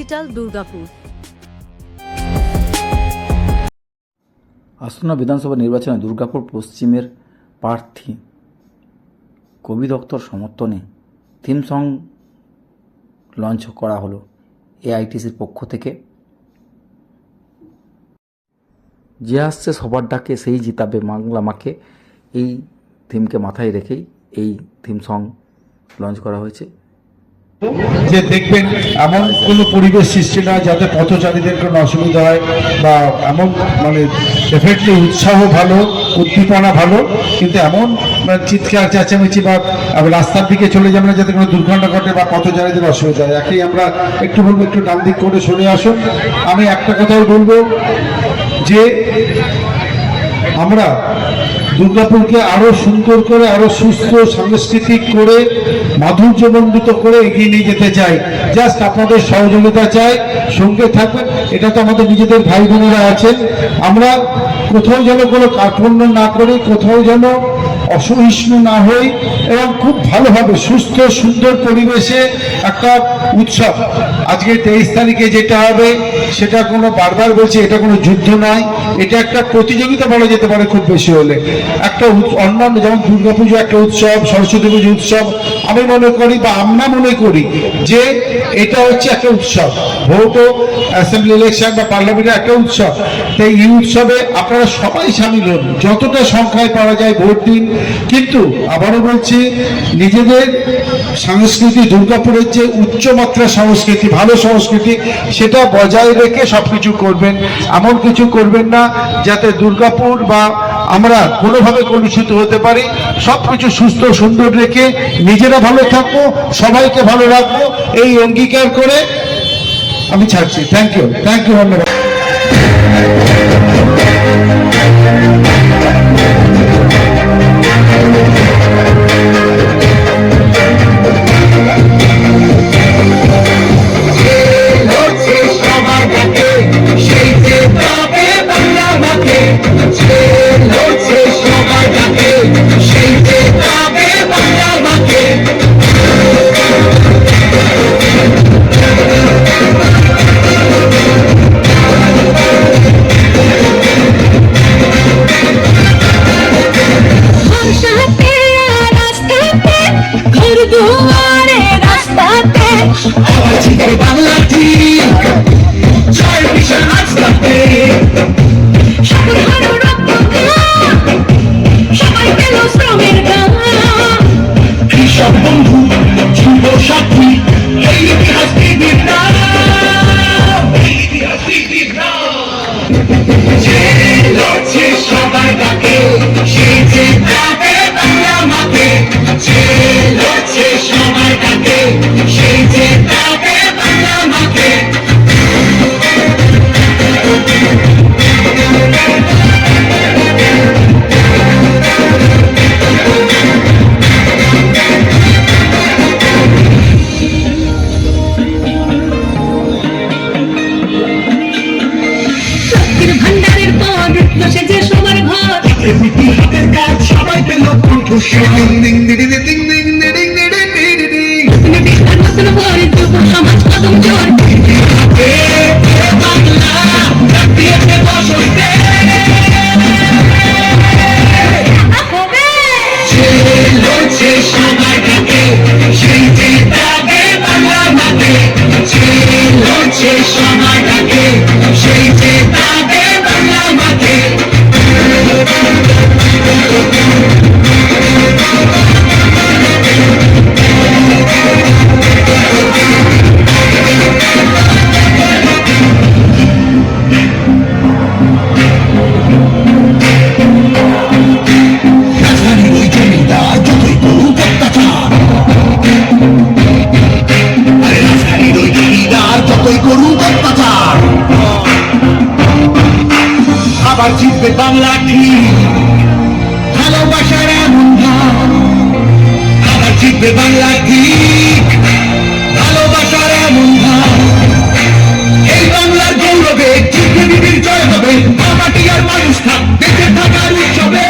Digital Durgapur. আসন্ন বিধানসভা নির্বাচনে দুর্গাপুর পশ্চিমের প্রার্থী কবি দত্তর সমর্থনে থিম সং লঞ্চ করা হলো এআইটিসির পক্ষ থেকে। যে আসছে সবার ডাকে সেই জিতাবে বাংলা মাকে, এই থিমকে মাথায় রেখেই এই থিম সং লঞ্চ করা হয়েছে। যে দেখবেন এমন কোনো পরিবেশ সৃষ্টি নয় যাতে পথচারীদের কোনো অসুবিধা হয়, বা এমন মানে ডেফিনেটলি উৎসাহ ভালো, উদ্দীপনা ভালো, কিন্তু এমন চিৎকার চেঁচামেচি বা রাস্তার দিকে চলে যাবে না যাতে কোনো দুর্ঘটনা ঘটে বা পথচারীদের অসুবিধা হয়। একই আমরা একটু বলবো একটু ডান দিক করে সরে আসুন। আমি একটা কথাই বলবো যে আমরা দুর্গাপুরকে আরো সুন্দর করে, আরো সুস্থ, সাংস্কৃতিক করে, মাধুর্যমণ্ডিত করে এগিয়ে নিয়ে যেতে চাই। জাস্ট আপনাদের সহযোগিতা চাই, সঙ্গে থাকবেন। এটা তো আমাদের নিজেদের ভাই বোনেরা আছেন। আমরা কোথাও যেন কোনো কার্পণ্য না করি, কোথাও যেন অসহিষ্ণু না হই, এবং খুব ভালোভাবে সুস্থ সুন্দর পরিবেশে একটা উৎসব। আজকে 23 তারিখে যেটা হবে সেটা কোনো, বারবার বলছি, এটা কোনো যুদ্ধ নয়, এটা একটা প্রতিযোগিতা বলা যেতে পারে খুব বেশি হলে। একটা অন্যান্য যেমন দুর্গাপুজো একটা উৎসব, সরস্বতী পুজো উৎসব, আমি মনে করি বা আমরা মনে করি যে এটা হচ্ছে একটা উৎসব। ভোট ও অ্যাসেম্বলি ইলেকশন বা পার্লামেন্টের একটা উৎসব। তাই এই উৎসবে আপনারা সবাই সামিল হন, যতটা সংখ্যায় পাওয়া যায় ভোট দিন। কিন্তু আবারও বলছি, নিজেদের সংস্কৃতি, দুর্গাপুরের যে উচ্চমাত্রা সংস্কৃতি, ভালো সংস্কৃতি, সেটা বজায় রেখে সবকিছু করবেন। এমন কিছু করবেন না যাতে দুর্গাপুর বা আমরা কোনোভাবে কলুষিত হতে পারি। সবকিছু সুস্থ সুন্দর রেখে নিজেরা ভালো থাকবো, সবাইকে ভালো রাখবো, এই অঙ্গীকার করে আমি ছাড়ছি। থ্যাংক ইউ, ধন্যবাদ। আবার জিতবে বাংলা ঠিক, ভালোবাসার এমন ভাব। আবার জিতবে বাংলা ঠিক, ভালোবাসার এমন ভাব। এই বাংলার গৌরবে জিতবে বিবির জয় হবে। মাটি আর মানুষ থাক, বেঁচে থাকার উৎসবে।